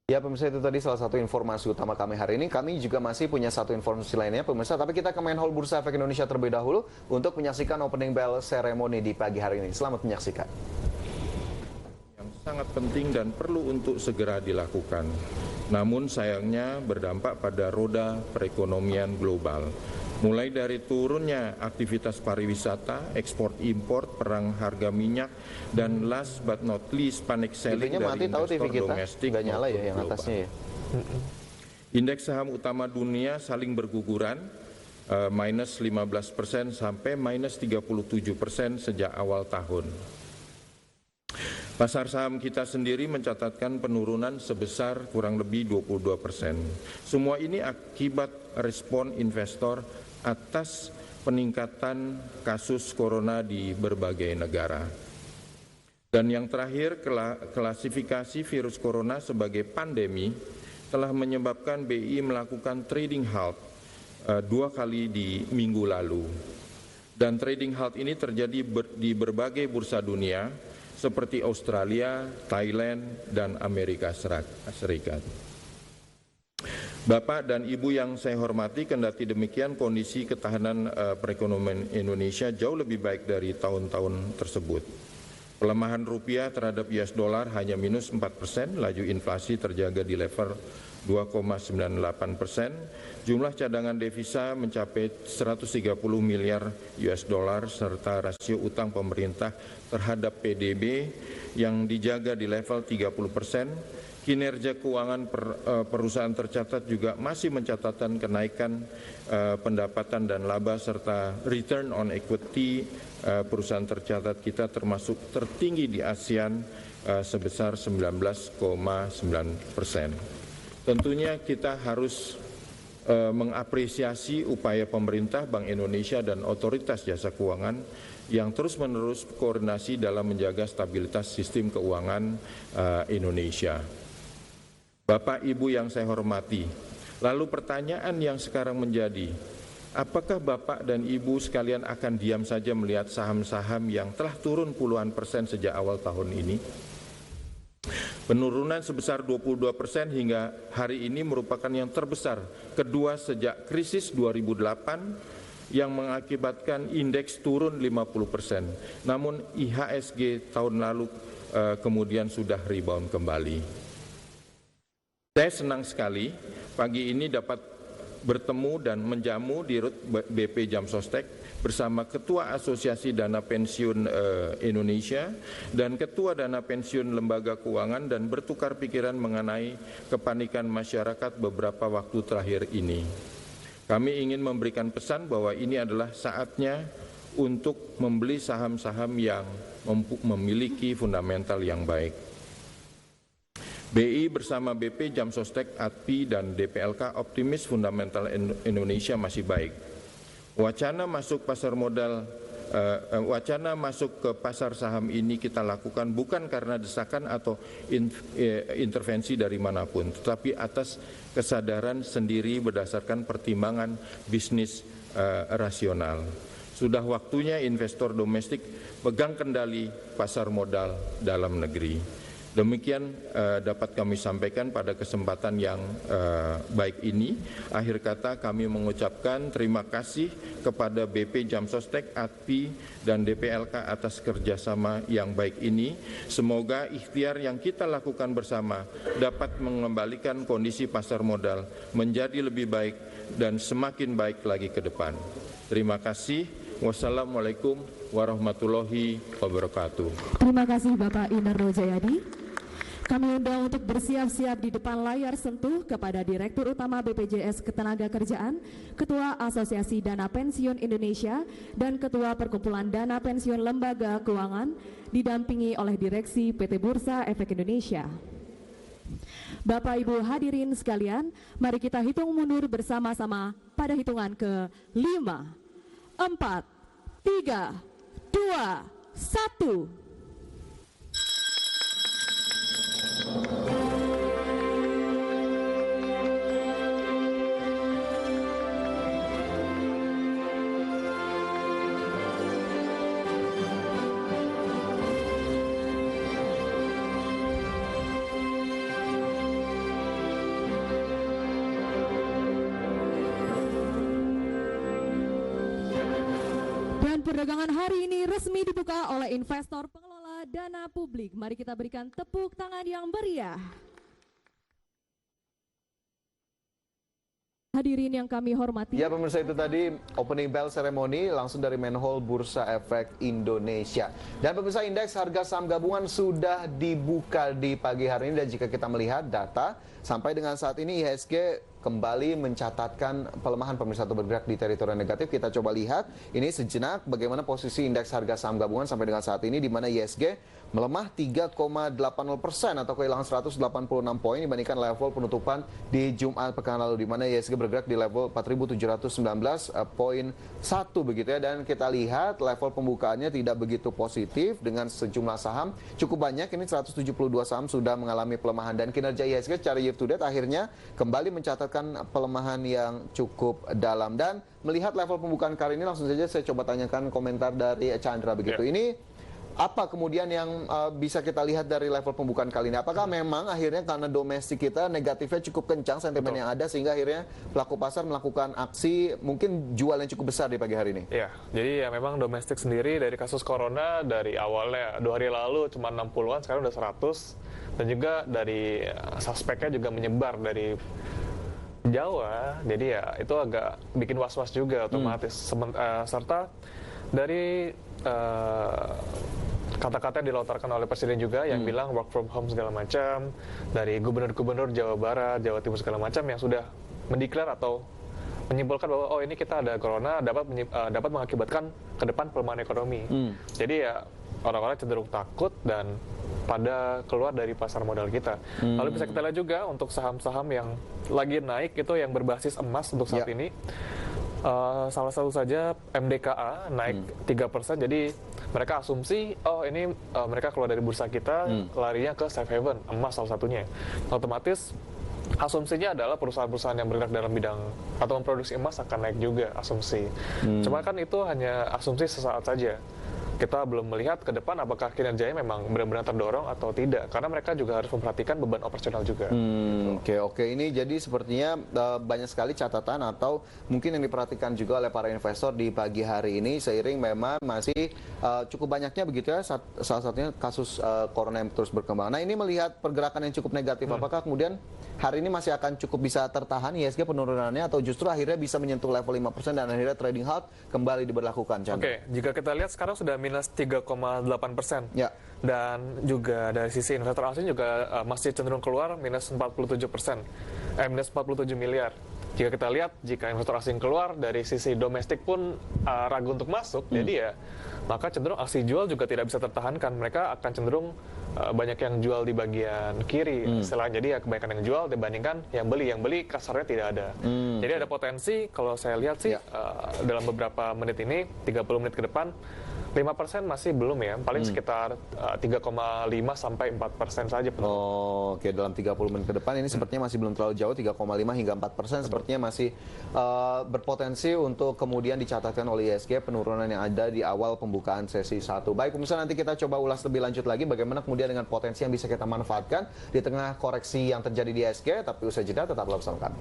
Ya pemirsa, itu tadi salah satu informasi utama kami hari ini. Kami juga masih punya satu informasi lainnya pemirsa, tapi kita ke main hall Bursa Efek Indonesia terlebih dahulu untuk menyaksikan opening bell ceremony di pagi hari ini. Selamat menyaksikan. Yang sangat penting dan perlu untuk segera dilakukan. Namun sayangnya berdampak pada roda perekonomian global. Mulai dari turunnya aktivitas pariwisata, ekspor impor, perang harga minyak, dan last but not least panic selling dari investor domestik nggak nyala ya yang global. atasnya ya. Indeks saham utama dunia saling berguguran, minus 15% sampai minus 37% sejak awal tahun. Pasar saham kita sendiri mencatatkan penurunan sebesar kurang lebih 22%. Semua ini akibat respon investor atas peningkatan kasus corona di berbagai negara. Dan yang terakhir, klasifikasi virus corona sebagai pandemi telah menyebabkan BI melakukan trading halt 2 kali di minggu lalu. Dan trading halt ini terjadi di berbagai bursa dunia seperti Australia, Thailand, dan Amerika Serikat. Bapak dan Ibu yang saya hormati, kendati demikian kondisi ketahanan perekonomian Indonesia jauh lebih baik dari tahun-tahun tersebut. Pelemahan rupiah terhadap US dollar hanya minus 4%, laju inflasi terjaga di level 2,98%, jumlah cadangan devisa mencapai 130 miliar US dollar, serta rasio utang pemerintah terhadap PDB yang dijaga di level 30%. Kinerja keuangan perusahaan tercatat juga masih mencatatkan kenaikan pendapatan dan laba, serta return on equity perusahaan tercatat kita termasuk tertinggi di ASEAN sebesar 19,9%. Tentunya kita harus mengapresiasi upaya pemerintah, Bank Indonesia, dan otoritas jasa keuangan yang terus-menerus koordinasi dalam menjaga stabilitas sistem keuangan Indonesia. Bapak Ibu yang saya hormati, lalu pertanyaan yang sekarang menjadi, apakah Bapak dan Ibu sekalian akan diam saja melihat saham-saham yang telah turun puluhan persen sejak awal tahun ini? Penurunan sebesar 22% hingga hari ini merupakan yang terbesar kedua sejak krisis 2008 yang mengakibatkan indeks turun 50%. Namun IHSG tahun lalu kemudian sudah rebound kembali. Saya senang sekali pagi ini dapat bertemu dan menjamu di RUT BP Jam Sostek bersama Ketua Asosiasi Dana Pensiun Indonesia dan Ketua Dana Pensiun Lembaga Keuangan, dan bertukar pikiran mengenai kepanikan masyarakat beberapa waktu terakhir ini. Kami ingin memberikan pesan bahwa ini adalah saatnya untuk membeli saham-saham yang memiliki fundamental yang baik. BI bersama BP, Jam Sostek, ATPI, dan DPLK optimis fundamental Indonesia masih baik. Wacana masuk ke pasar saham ini kita lakukan bukan karena desakan atau intervensi dari manapun, tetapi atas kesadaran sendiri berdasarkan pertimbangan bisnis rasional. Sudah waktunya investor domestik pegang kendali pasar modal dalam negeri. Demikian dapat kami sampaikan pada kesempatan yang baik ini. Akhir kata kami mengucapkan terima kasih kepada BP Jam Sostek, ATPI, dan DPLK atas kerjasama yang baik ini. Semoga ikhtiar yang kita lakukan bersama dapat mengembalikan kondisi pasar modal menjadi lebih baik dan semakin baik lagi ke depan. Terima kasih. Wassalamualaikum warahmatullahi wabarakatuh. Terima kasih Bapak Inarno Jayadi. Kami undang untuk bersiap-siap di depan layar sentuh kepada Direktur Utama BPJS Ketenagakerjaan, Ketua Asosiasi Dana Pensiun Indonesia, dan Ketua Perkumpulan Dana Pensiun Lembaga Keuangan, didampingi oleh Direksi PT Bursa Efek Indonesia. Bapak Ibu hadirin sekalian, mari kita hitung mundur bersama-sama pada hitungan ke-5, 4, 3, 2, 1. perdagangan hari ini resmi dibuka oleh investor pengelola dana publik. Mari kita berikan tepuk tangan yang meriah. Hadirin yang kami hormati. Ya pemirsa, itu tadi opening bell ceremony langsung dari Main Hall Bursa Efek Indonesia. Dan pemirsa, indeks harga saham gabungan sudah dibuka di pagi hari ini, dan jika kita melihat data sampai dengan saat ini IHSG kembali mencatatkan pelemahan pemirsa atau bergerak di teritori negatif. Kita coba lihat ini sejenak bagaimana posisi indeks harga saham gabungan sampai dengan saat ini, di mana IHSG melemah 3,80% atau kehilangan 186 poin dibandingkan level penutupan di Jumat pekan lalu, di mana IHSG bergerak di level 4.719,1 begitu ya. Dan kita lihat level pembukaannya tidak begitu positif dengan sejumlah saham cukup banyak. Ini 172 saham sudah mengalami pelemahan, dan kinerja IHSG secara year to date akhirnya kembali mencatatkan pelemahan yang cukup dalam. Dan melihat level pembukaan kali ini, langsung saja saya coba tanyakan komentar dari Chandra begitu. Ini apa kemudian yang bisa kita lihat dari level pembukaan kali ini? Apakah memang akhirnya karena domestik kita negatifnya cukup kencang sentimen yang ada, sehingga akhirnya pelaku pasar melakukan aksi mungkin jual yang cukup besar di pagi hari ini? Ya, jadi ya memang domestik sendiri dari kasus corona dari awalnya 2 hari lalu cuma 60-an, sekarang udah 100. Dan juga dari suspeknya juga menyebar dari Jawa, jadi ya itu agak bikin was-was juga otomatis. Serta dari kata-kata yang dilontarkan oleh Presiden juga yang bilang work from home segala macam, dari gubernur-gubernur Jawa Barat, Jawa Timur segala macam yang sudah mendeklar atau menyimpulkan bahwa oh ini kita ada corona dapat mengakibatkan ke depan pelemahan ekonomi. Jadi ya orang-orang cenderung takut dan pada keluar dari pasar modal kita. Lalu bisa kita lihat juga untuk saham-saham yang lagi naik itu yang berbasis emas untuk saat ini. Salah satu saja MDKA naik 3%, jadi mereka asumsi oh ini mereka keluar dari bursa kita larinya ke safe haven, emas salah satunya. Otomatis asumsinya adalah perusahaan-perusahaan yang bergerak dalam bidang atau memproduksi emas akan naik juga, asumsi. Cuma kan itu hanya asumsi sesaat saja. Kita belum melihat ke depan apakah kinerjanya memang benar-benar terdorong atau tidak, karena mereka juga harus memperhatikan beban operasional juga. Oke. Ini jadi sepertinya banyak sekali catatan atau mungkin yang diperhatikan juga oleh para investor di pagi hari ini, seiring memang masih cukup banyaknya begitu ya, salah satunya kasus corona yang terus berkembang. Nah, ini melihat pergerakan yang cukup negatif, apakah kemudian hari ini masih akan cukup bisa tertahan IHSG penurunannya, atau justru akhirnya bisa menyentuh level 5% dan akhirnya trading halt kembali diberlakukan? Oke, jika kita lihat sekarang sudah minus 3,8%. Ya. Dan juga dari sisi investor asing juga masih cenderung keluar minus 47%. Minus 47 miliar. Jika kita lihat, jika investor asing keluar, dari sisi domestik pun ragu untuk masuk, jadi ya maka cenderung aksi jual juga tidak bisa tertahankan. Mereka akan cenderung banyak yang jual di bagian kiri, jadi ya kebanyakan yang jual dibandingkan yang beli kasarnya tidak ada. Jadi ada potensi kalau saya lihat sih dalam beberapa menit ini, 30 menit ke depan, 5% masih belum ya, paling sekitar 3,5 sampai 4% saja. Oke, dalam 30 menit ke depan ini sepertinya masih belum terlalu jauh, 3,5 hingga 4% sepertinya masih berpotensi untuk kemudian dicatatkan oleh IHSG penurunan yang ada di awal pembukaan sesi 1. Baik, pemirsa, nanti kita coba ulas lebih lanjut lagi bagaimana kemudian dengan potensi yang bisa kita manfaatkan di tengah koreksi yang terjadi di IHSG, tapi usai jeda tetaplah bersama kami.